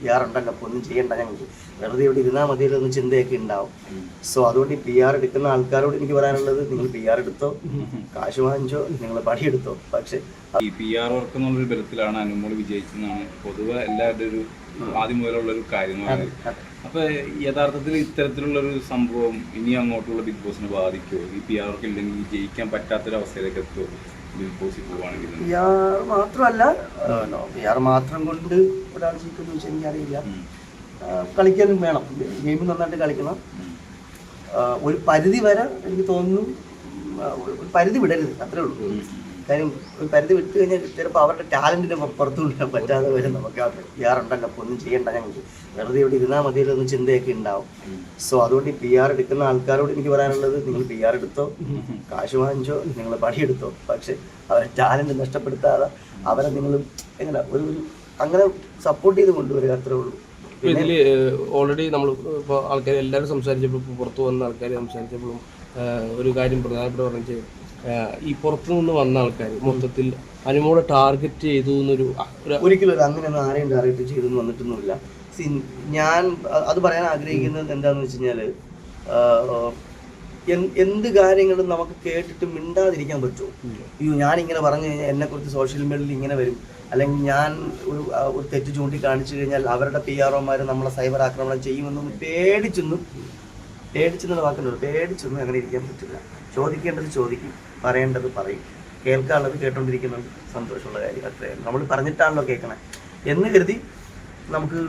PR ഉണ്ടല്ലോ, അപ്പോൾ ഒന്നും ചെയ്യണ്ട, ഞങ്ങൾക്ക് വെറുതെ ഇവിടെ ഇരുന്നാൽ മതിയല്ലോ എന്ന് ചിന്തയൊക്കെ ഉണ്ടാവും. സോ അതുകൊണ്ട് ഈ PR എടുക്കുന്ന ആൾക്കാരോട് എനിക്ക് പറയാനുള്ളത്, നിങ്ങൾ PR എടുത്തോ, കാശ് വാങ്ങിച്ചോ, നിങ്ങൾ പണിയെടുത്തോ. പക്ഷെ ഈ PR വർക്ക് എന്നുള്ളൊരു ബലത്തിലാണ് അനുമോൾ വിജയിച്ചെന്നാണ് പൊതുവെ എല്ലാവരുടെ ഒരു ആദ്യം മുതലുള്ളൊരു കാര്യം. അപ്പൊ യഥാർത്ഥത്തിൽ ഇത്തരത്തിലുള്ളൊരു സംഭവം ഇനി അങ്ങോട്ടുള്ള ബിഗ് ബോസിനെ ബാധിക്കുമോ? ഈ PR വർക്ക് ഇല്ലെങ്കിൽ ജയിക്കാൻ പറ്റാത്തൊരവസ്ഥയിലേക്ക് എത്തുമോ ബിഗ് ബോസിൽ പോവുകയാണെങ്കിൽ? PR മാത്രമല്ല, PR മാത്രം കൊണ്ട് ഒരാൾ ജയിക്കുമെന്ന് വെച്ചാൽ എനിക്കറിയില്ല. കളിക്കാനും വേണം, ഗെയിം നന്നായിട്ട് കളിക്കണം. ഒരു പരിധി വരെ എനിക്ക് തോന്നുന്നു ഒരു പരിധി വിടരുത്, അത്രേ ഉള്ളൂ. കാര്യം ഒരു പരിധി വിട്ട് കഴിഞ്ഞാൽ ചിലപ്പോൾ അവരുടെ ടാലൻറ്റിനെ പുറത്തു കൊണ്ടുവരാൻ പറ്റാതെ വരും. നമുക്ക് PR ഉണ്ടല്ലോ, അപ്പോൾ ഒന്നും ചെയ്യണ്ട, ഞങ്ങൾക്ക് വെറുതെ ഇവിടെ ഇരുന്നാൽ മതിയല്ലോ എന്ന് ചിന്തയൊക്കെ ഉണ്ടാവും. സോ അതുകൊണ്ട് ഈ PR എടുക്കുന്ന ആൾക്കാരോട് എനിക്ക് പറയാനുള്ളത്, നിങ്ങൾ PR എടുത്തോ, കാശ് വാങ്ങിച്ചോ, നിങ്ങൾ പണിയെടുത്തോ. പക്ഷെ അവരെ ടാലൻറ്റ് നഷ്ടപ്പെടുത്താതെ അവരെ നിങ്ങൾ എങ്ങനെ ഒരു അങ്ങനെ സപ്പോർട്ട് ചെയ്ത് കൊണ്ടുവരിക, അത്രേ ഉള്ളൂ. ഇതിൽ ഓൾറെഡി നമ്മൾ ഇപ്പോൾ ആൾക്കാർ എല്ലാവരും സംസാരിച്ചപ്പോൾ, പുറത്തു വന്ന ആൾക്കാർ സംസാരിച്ചപ്പോഴും ഒരു കാര്യം പ്രധാനപ്പെട്ട പറഞ്ഞാൽ, ഈ പുറത്തു നിന്ന് വന്ന ആൾക്കാർ മൊത്തത്തിൽ അനുമോളെ ടാർഗറ്റ് ചെയ്തു എന്നൊരു ഒരിക്കലും അങ്ങനെയൊന്നും ആരെയും ടാർഗറ്റ് ചെയ്തെന്ന് വന്നിട്ടൊന്നുമില്ല. ഞാൻ അത് പറയാൻ ആഗ്രഹിക്കുന്നത് എന്താണെന്ന് വെച്ച് കഴിഞ്ഞാൽ, എന്ത് കാര്യങ്ങളും നമുക്ക് കേട്ടിട്ട് മിണ്ടാതിരിക്കാൻ പറ്റുമോ? അയ്യോ ഞാനിങ്ങനെ പറഞ്ഞു കഴിഞ്ഞാൽ എന്നെക്കുറിച്ച് സോഷ്യൽ മീഡിയയിൽ ഇങ്ങനെ വരും, അല്ലെങ്കിൽ ഞാൻ ഒരു തെറ്റ് ചൂണ്ടിക്കാണിച്ചു കഴിഞ്ഞാൽ അവരുടെ PR-ഒമാർ നമ്മളെ സൈബർ ആക്രമണം ചെയ്യുമെന്നൊന്നും പേടിച്ചെന്നുള്ള വാക്കുന്നുള്ളൂ. പേടിച്ചൊന്നും അങ്ങനെ ഇരിക്കാൻ പറ്റില്ല. ചോദിക്കേണ്ടത് ചോദിക്കും, പറയേണ്ടത് പറയും, കേൾക്കാനുള്ളത് കേട്ടോണ്ടിരിക്കുന്നത് സന്തോഷമുള്ള കാര്യം. അത്രയും നമ്മൾ പറഞ്ഞിട്ടാണല്ലോ കേൾക്കണേ എന്ന് കരുതി നമുക്ക്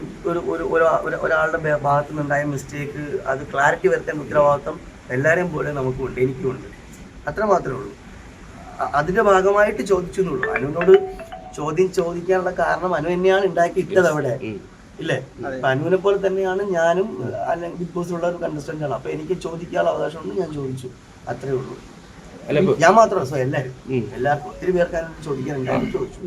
ഒരാളുടെ ഭാഗത്തു നിന്നുണ്ടായ മിസ്റ്റേക്ക് അത് ക്ലാരിറ്റി വരുത്തേണ്ട ഉത്തരവാദിത്വം എല്ലാവരെയും പോലെ നമുക്കുണ്ട്, എനിക്കുമുണ്ട്. അത്ര മാത്രമേ ഉള്ളൂ. അതിൻ്റെ ഭാഗമായിട്ട് ചോദിച്ചു എന്നുള്ളൂ. അനുവിനോട് ചോദിക്കാനുള്ള കാരണം അനു തന്നെയാണ് ഉണ്ടാക്കി ഇട്ടത് അവിടെ, ഇല്ലേ? അപ്പൊ അനുവിനെ പോലെ തന്നെയാണ് ഞാനും, അല്ലെങ്കിൽ ബിഗ് ബോസിലുള്ള ഒരു കണ്ടസ്റ്റന്റ് ആണ്. അപ്പൊ എനിക്ക് ചോദിക്കാനുള്ള അവകാശമുണ്ട്, ഞാൻ ചോദിച്ചു, അത്രേ ഉള്ളൂ. ഞാൻ മാത്രമല്ല, എല്ലാവർക്കും ഒത്തിരി പേർക്ക് ചോദിക്കാനുണ്ടായിരുന്നു, ചോദിച്ചു.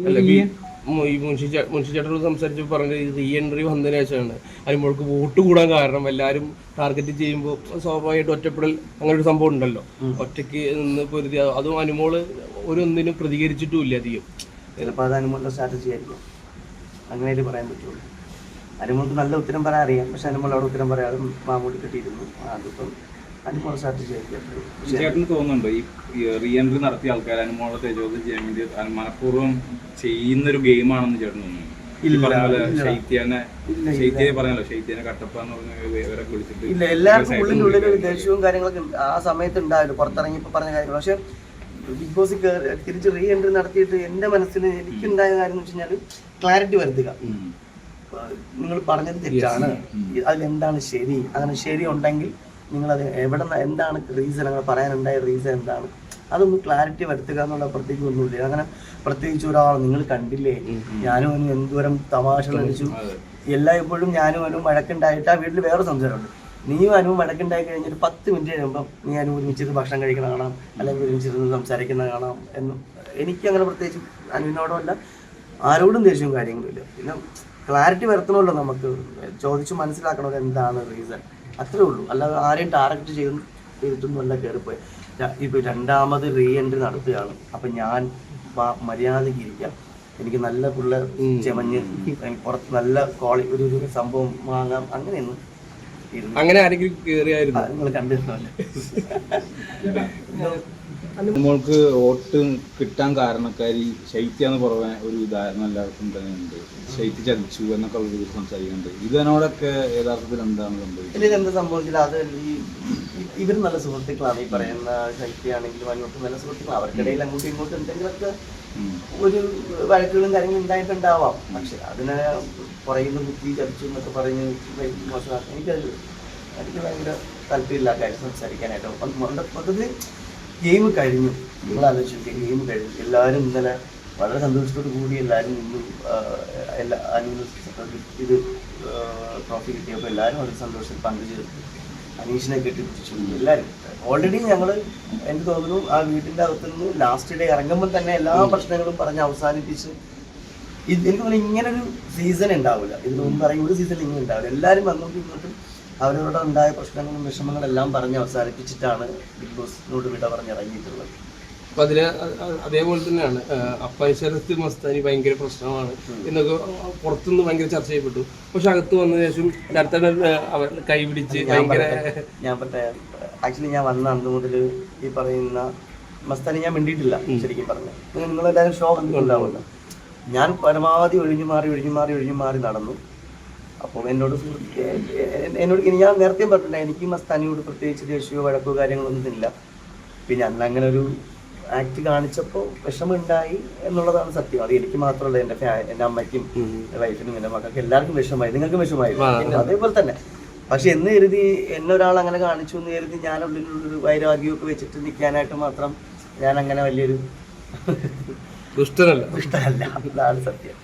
ഈ മുൻഷിച്ചേട്ടനോട് സംസാരിച്ചപ്പോൾ പറഞ്ഞത് റീ എൻട്രി വന്നതിന് ശേഷമാണ് അനുമോൾക്ക് വോട്ട് കൂടാൻ കാരണം. എല്ലാവരും ടാർഗറ്റ് ചെയ്യുമ്പോൾ സ്വാഭാവികമായിട്ട് ഒറ്റപ്പെടൽ അങ്ങനെ ഒരു സംഭവം ഉണ്ടല്ലോ, ഒറ്റയ്ക്ക് നിന്ന് പൊരുതി. അതും അനുമോള് ഒന്നിനും പ്രതികരിച്ചിട്ടുമില്ല അധികം. ചിലപ്പോൾ അത് അനുമോളുടെ സ്ട്രാറ്റജി ആയിരിക്കും, അങ്ങനെയായിട്ട് പറയാൻ പറ്റുള്ളൂ. അനുമോൾക്ക് നല്ല ഉത്തരം പറയാൻ അറിയാം, പക്ഷെ അനുമോൾ അവിടെ ഉത്തരം പറയാതെ മാമൂടി കിട്ടിയിരുന്നു. അതിപ്പം അനുമോൾ സ്ട്രാറ്റജി ആയിരിക്കും. ചേട്ടന് തോന്നുന്നുണ്ടോ ഈ റീ എൻട്രി നടത്തിയ ആൾക്കാർ അനുമോളെ തേജോധം ചെയ്യാൻ വേണ്ടി മനഃപൂർവ്വം ചെയ്യുന്നൊരു ഗെയിമാണെന്ന് ചേട്ടൻ തോന്നുന്നു? ഇല്ല, എല്ലാവർക്കും ഉള്ളിനുള്ളിൽ ഒരു ദേഷ്യവും കാര്യങ്ങളൊക്കെ ആ സമയത്ത് ഉണ്ടാവില്ല, പുറത്തിറങ്ങിയപ്പോൾ പറഞ്ഞ കാര്യങ്ങൾ. പക്ഷെ ബിഗ് ബോസ് തിരിച്ച് റീ എൻട്രി നടത്തിയിട്ട് എൻ്റെ മനസ്സിൽ എനിക്കുണ്ടായ കാര്യം എന്ന് വെച്ച് കഴിഞ്ഞാൽ ക്ലാരിറ്റി വരുത്തുക. നിങ്ങൾ പറഞ്ഞത് തെറ്റാണ്, അതിലെന്താണ് ശരി, അങ്ങനെ ശരി ഉണ്ടെങ്കിൽ നിങ്ങളത് എന്താണ് റീസൺ, അങ്ങനെ പറയാനുണ്ടായ റീസൺ എന്താണ്, അതൊന്ന് ക്ലാരിറ്റി വരുത്തുക എന്നുള്ള പ്രത്യേകിച്ച് ഒന്നുമില്ല. അങ്ങനെ പ്രത്യേകിച്ച് ഒരാൾ നിങ്ങൾ കണ്ടില്ലേ, ഞാനും അവനും എന്തോരം തമാശ കളിച്ചു, എപ്പോഴും ഞാനും അവനും വഴക്കുണ്ടായിട്ട് ആ വീട്ടിൽ വേറെ സംസാരമുണ്ട്. നീയും അനുവും വഴക്കുണ്ടായി കഴിഞ്ഞിട്ട് 10 മിനിറ്റ് കഴിയുമ്പം നീ അനു ഒരുമിച്ചിരുന്ന് ഭക്ഷണം കഴിക്കുന്ന കാണാം, അല്ലെങ്കിൽ ഒരുമിച്ചിരുന്ന് സംസാരിക്കുന്ന കാണാം എന്നും. എനിക്കങ്ങനെ പ്രത്യേകിച്ച് അനുവിനോടോ അല്ല ആരോടും ദേഷ്യവും കാര്യങ്ങളും ഇല്ല. പിന്നെ ക്ലാരിറ്റി വരുത്തണമല്ലോ, നമുക്ക് ചോദിച്ച് മനസ്സിലാക്കണമല്ലോ എന്താണ് റീസൺ, അത്രേ ഉള്ളൂ. അല്ലാതെ ആരെയും ടാർഗറ്റ് ചെയ്തിട്ടൊന്നുമല്ല കയറിപ്പോയി. ഇപ്പോൾ രണ്ടാമത് റീ എൻട്രി നടത്തുകയാണ്, അപ്പം ഞാൻ മര്യാദയ്ക്ക് ഇരിക്കാം, എനിക്ക് നല്ല പിള്ള ചെമഞ്ഞ് പുറത്ത് നല്ല ഒരു സംഭവം വാങ്ങാം, അങ്ങനെയൊന്നും അങ്ങനെ ആരെങ്കിലും കയറിയായിരുന്നു നിങ്ങൾ കണ്ടിരുന്നല്ലേ? നമ്മൾക്ക് വോട്ട് കിട്ടാൻ കാരണക്കാരി ശൈത്യാന്ന് പുറമെ ഒരു ഉദാഹരണം എല്ലാവർക്കും തന്നെ ഉണ്ട്. ശൈത്യ ചതിച്ചു എന്നൊക്കെ ഉള്ളൊരു സംസാരിക്കുന്നുണ്ട്. ഇതിനോടൊക്കെ യഥാർത്ഥത്തിൽ എന്താണ് സംഭവിച്ചത്? ഇതിലെന്ത് സംഭവിച്ചില്ല, അത് ഇവർ നല്ല സുഹൃത്തുക്കളാണ്. ഈ പറയുന്ന ശൈത്യാണെങ്കിലും അങ്ങോട്ടും നല്ല സുഹൃത്തുക്കളാണ്. അവർക്കിടയിൽ അങ്ങോട്ടും ഇങ്ങോട്ടും എന്തെങ്കിലുമൊക്കെ ഒരു വഴക്കുകളും കാര്യങ്ങളും ഉണ്ടായിട്ടുണ്ടാവാം. പക്ഷെ അതിനെ പറയുന്ന ബുദ്ധി ചതിച്ചു എന്നൊക്കെ പറഞ്ഞ് മോശമാക്കി എനിക്ക് ഭയങ്കര താല്പര്യമില്ല കാര്യം സംസാരിക്കാനായിട്ട്. മൊത്തത്തിൽ ഗെയിം കഴിഞ്ഞു, നിങ്ങൾ ആലോചിച്ചു, ഗെയിം കഴിഞ്ഞു. എല്ലാവരും ഇന്നലെ വളരെ സന്തോഷത്തോടു കൂടി എല്ലാവരും നിന്നും ഇത് ട്രോഫി കിട്ടിയപ്പോൾ എല്ലാവരും വളരെ സന്തോഷത്തിൽ പങ്കുചേർത്തു. അനീഷിനെ കെട്ടിപ്പിടിച്ചു എല്ലാവരും. ഓൾറെഡി ഞങ്ങൾ എനിക്ക് തോന്നുന്നു ആ വീട്ടിൻ്റെ അകത്തുനിന്ന് ലാസ്റ്റ് ഡേ ഇറങ്ങുമ്പോൾ തന്നെ എല്ലാ പ്രശ്നങ്ങളും പറഞ്ഞ് അവസാനിപ്പിച്ച്. എനിക്ക് തോന്നുന്നു ഇങ്ങനൊരു സീസൺ ഉണ്ടാവില്ല, ഇതിന് മുമ്പ് ഇറങ്ങി ഒരു സീസൺ ഇങ്ങനെ ഉണ്ടാവില്ല. എല്ലാവരും അങ്ങോട്ടും ഇങ്ങോട്ടും അവരോട് ഉണ്ടായ പ്രശ്നങ്ങളും വിഷമങ്ങളെല്ലാം പറഞ്ഞ് അവസാനിപ്പിച്ചിട്ടാണ് ബിഗ് ബോസിനോട് വിട പറഞ്ഞിറങ്ങിയിട്ടുള്ളത്. അപ്പൊ അതിന് അതേപോലെ തന്നെയാണ് അപ്പൈശരത്ത് മസ്താനി ഭയങ്കര പ്രശ്നമാണ് എന്നൊക്കെ പുറത്തുനിന്ന് ഭയങ്കര ചർച്ച ചെയ്യപ്പെട്ടു. പക്ഷെ അകത്ത് വന്ന ശേഷം അവർ കൈപിടിച്ച് ഭയങ്കര ഞാൻ ആക്ച്വലി ഞാൻ വന്ന അന്ന് മുതൽ ഈ പറയുന്ന മസ്താനി ഞാൻ മിണ്ടിയിട്ടില്ല. ശരിക്കും പറഞ്ഞു നിങ്ങളെല്ലാവരും ഷോ കണ്ടിട്ടുണ്ടാവുമല്ലോ. ഞാൻ പരമാവധി ഒഴിഞ്ഞു മാറി നടന്നു. അപ്പോൾ എന്നോട് ഞാൻ നേരത്തെ പറഞ്ഞിട്ടുണ്ട്, എനിക്ക് മസ്താനിയോട് പ്രത്യേകിച്ച് ദേഷ്യമോ വഴക്കോ കാര്യങ്ങളൊന്നും ഇല്ല. പിന്നെ അന്ന് അങ്ങനെ ഒരു ആക്ട് കാണിച്ചപ്പോൾ വിഷമമുണ്ടായി എന്നുള്ളതാണ് സത്യം. അത് എനിക്ക് മാത്രമല്ല, എൻ്റെ അമ്മയ്ക്കും വൈഫിനും എൻ്റെ മക്കൾക്ക് എല്ലാവർക്കും വിഷമമായി, നിങ്ങൾക്കും വിഷമമായി അതേപോലെ തന്നെ. പക്ഷെ എന്ന് കരുതി എന്നെ ഒരാൾ അങ്ങനെ കാണിച്ചു എന്ന് കരുതി ഞാൻ ഉള്ളിലൊരു വൈരാഗ്യമൊക്കെ വെച്ചിട്ട് നിൽക്കാനായിട്ട് മാത്രം ഞാൻ അങ്ങനെ വലിയൊരു ദുഷ്ടനല്ല. അതാണ് സത്യം.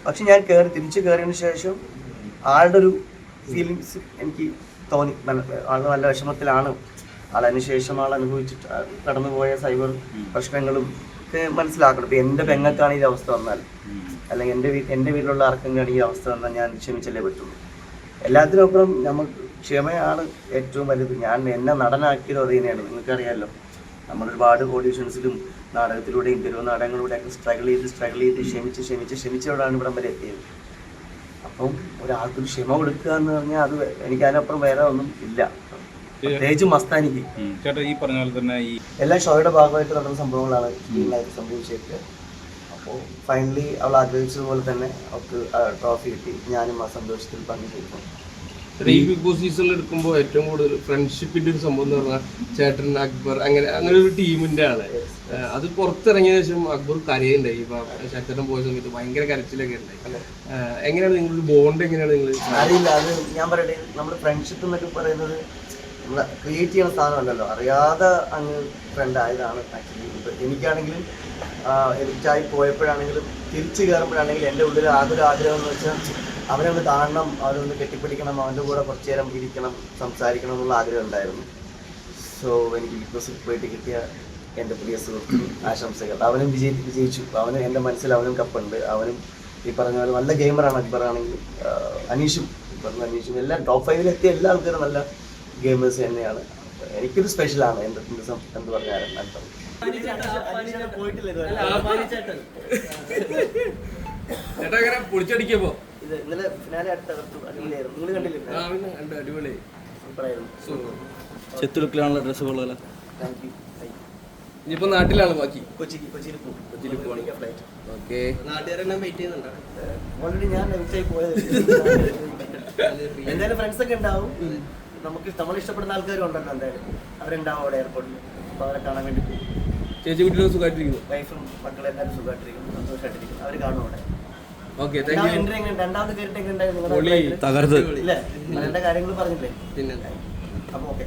പക്ഷെ ഞാൻ തിരിച്ചു കയറിയതിന് ശേഷം ആളുടെ ഒരു ഫീലിങ്സ് എനിക്ക് തോന്നി. ആൾ നല്ല വിഷമത്തിലാണ്. ആളതിന് ശേഷം ആൾ അനുഭവിച്ചിട്ട് കടന്നുപോയ സൈബർ പ്രശ്നങ്ങളും ഒക്കെ മനസ്സിലാക്കണം. ഇപ്പം എൻ്റെ പെങ്ങൾക്കാണ് ഈ അവസ്ഥ വന്നാൽ, അല്ലെങ്കിൽ എൻ്റെ വീട്ടിലുള്ള ആർക്കെങ്കിലും ഈ അവസ്ഥ വന്നാൽ ഞാൻ ക്ഷമിച്ചല്ലേ പറ്റുള്ളൂ. എല്ലാത്തിനൊപ്പം നമുക്ക് ക്ഷമയാണ് ഏറ്റവും വലുത്. എന്നെ നടനാക്കിയത് അത് തന്നെയാണ്. നിങ്ങൾക്കറിയാമല്ലോ, നമ്മളൊരുപാട് ഓഡീഷൻസിലും നാടകത്തിലൂടെയും തെരുവ് നാടകങ്ങളിലൂടെയൊക്കെ സ്ട്രഗിൾ ചെയ്ത് ക്ഷമിച്ചോടാണ് ഇവിടം വരെ എത്തിയത്. അപ്പം ഒരാൾക്കൊരു ക്ഷമ കൊടുക്കുക എന്ന് പറഞ്ഞാൽ അത് എനിക്ക് അതിനപ്പുറം വേറെ ഒന്നും ഇല്ല, പ്രത്യേകിച്ച് മസ്താനിക്ക്. ചേട്ടാ ഈ പറഞ്ഞ പോലെ തന്നെ ഈ എല്ലാ ഷോയുടെ ഭാഗമായിട്ട് നടന്ന സംഭവങ്ങളാണ് സ്ക്രീനിലായിട്ട് സംഭവിച്ചത്. അപ്പോൾ ഫൈനലി അവൾ ആഗ്രഹിച്ചതുപോലെ തന്നെ അവൾക്ക് ട്രോഫി കിട്ടി. ഞാനും ആ സന്തോഷത്തിൽ പങ്കുചേർന്നു. ഈ ബിഗ് ബോസ് സീസണിൽ എടുക്കുമ്പോൾ ഏറ്റവും കൂടുതൽ ഫ്രണ്ട്ഷിപ്പിന്റെ ഒരു സംഭവം എന്ന് പറഞ്ഞാൽ ചേട്ടൻ അക്ബർ അങ്ങനെ ഒരു ടീമിന്റെ ആണ്. അത് പുറത്തിറങ്ങിയ ശേഷം അക്ബർ കരയുണ്ടായി. ഇപ്പൊ ശക്തൻ പോയ സമയത്ത് ഭയങ്കര കരച്ചിലൊക്കെ ഉണ്ടായി. എങ്ങനെയാണ് നിങ്ങളുടെ ബോണ്ട്, എങ്ങനെയാണ് നിങ്ങൾ? അറിയില്ല, അത് ഞാൻ പറയട്ടെ, നമ്മുടെ ഫ്രണ്ട്ഷിപ്പ് എന്നൊക്കെ പറയുന്നത് നമ്മൾ ക്രിയേറ്റ് ചെയ്യുന്ന സാധനമല്ലല്ലോ. അറിയാതെ അങ്ങ് ഫ്രണ്ട് ആയതാണ് ആക്ച്വലി. എനിക്കാണെങ്കിലും എഡിറ്റായി പോയപ്പോഴാണെങ്കിലും തിരിച്ചു കയറുമ്പോഴാണെങ്കിലും എൻ്റെ ഉള്ളിൽ ആദ്യൊരു ആഗ്രഹം എന്ന് വെച്ചാൽ അവനൊന്ന് കാണണം, അവനൊന്ന് കെട്ടിപ്പിടിക്കണം, അവൻ്റെ കൂടെ കുറച്ചു നേരം ഇരിക്കണം, സംസാരിക്കണം എന്നുള്ള ആഗ്രഹം ഉണ്ടായിരുന്നു. സോ എനിക്ക് ബിഗ് ബോസിൽ പോയിട്ട് കിട്ടിയ എൻ്റെ പ്രിയ സുഹൃത്തിന് ആശംസകൾ. അവനും വിജയിച്ചു. അവന് എൻ്റെ മനസ്സിൽ അവനും കപ്പുണ്ട്. അവനും ഈ പറഞ്ഞ പോലെ നല്ല ഗെയിമറാണ്. അക്ബറാണെങ്കിൽ അനീഷും എല്ലാം ടോപ്പ് 5 എത്തിയ എല്ലാ ആൾക്കാരും നല്ല ഗെയിമേഴ്സ് തന്നെയാണ്. എനിക്കൊരു സ്പെഷ്യലാണ് എന്ത് പറഞ്ഞാലും. ചേട്ടാ പൊളിച്ചടിക്കപ്പോ ഇത് ഇന്നലെ ഫിനാലെ തകർത്തു. അടിപൊളിയായിരുന്നു. നിങ്ങൾ കണ്ടില്ലേ? അടിപൊളി, സൂപ്പറായിരുന്നു. ചെത്തുടുക്കിലാണുള്ള ഡ്രസ്സുകളെല്ലാം. Thank you. ഇനിയിപ്പോ നാട്ടിലാണ് ബാക്കി? കൊച്ചിയിൽ പോകും. ഫ്ലൈറ്റ്. ഓക്കെ. നാട്ടുകാരെല്ലാം വെയിറ്റ് ചെയ്യുന്നുണ്ടോ? ഓൾറെഡി ഞാൻ നെക്സ്റ്റായി പോയത്. എന്തായാലും ഫ്രണ്ട്സൊക്കെ ഉണ്ടാവും. നമ്മൾ ഇഷ്ടപ്പെടുന്ന ആൾക്കാരും ഉണ്ടല്ലോ, എന്തായാലും അവരുണ്ടാവും അവിടെ എയർപോർട്ടിൽ. അപ്പോൾ അവരെ കാണാൻ വേണ്ടി പോകും. ചേച്ചി കുട്ടികളും സുഖമായിട്ടിരിക്കുന്നു? വൈഫും മക്കളും എല്ലാവരും സുഖമായിട്ടിരിക്കുന്നു, സന്തോഷമായിട്ടിരിക്കുന്നു. അവർ കാണും അവിടെ. ഓക്കെ, രണ്ടാമത് കയറിയിട്ട് എങ്ങനെ ഉണ്ടായിരുന്നു? തകർത്ത് ഇല്ലേ? നല്ല കാര്യങ്ങൾ പറഞ്ഞില്ലേ? പിന്നെ അപ്പോൾ ഓക്കെ.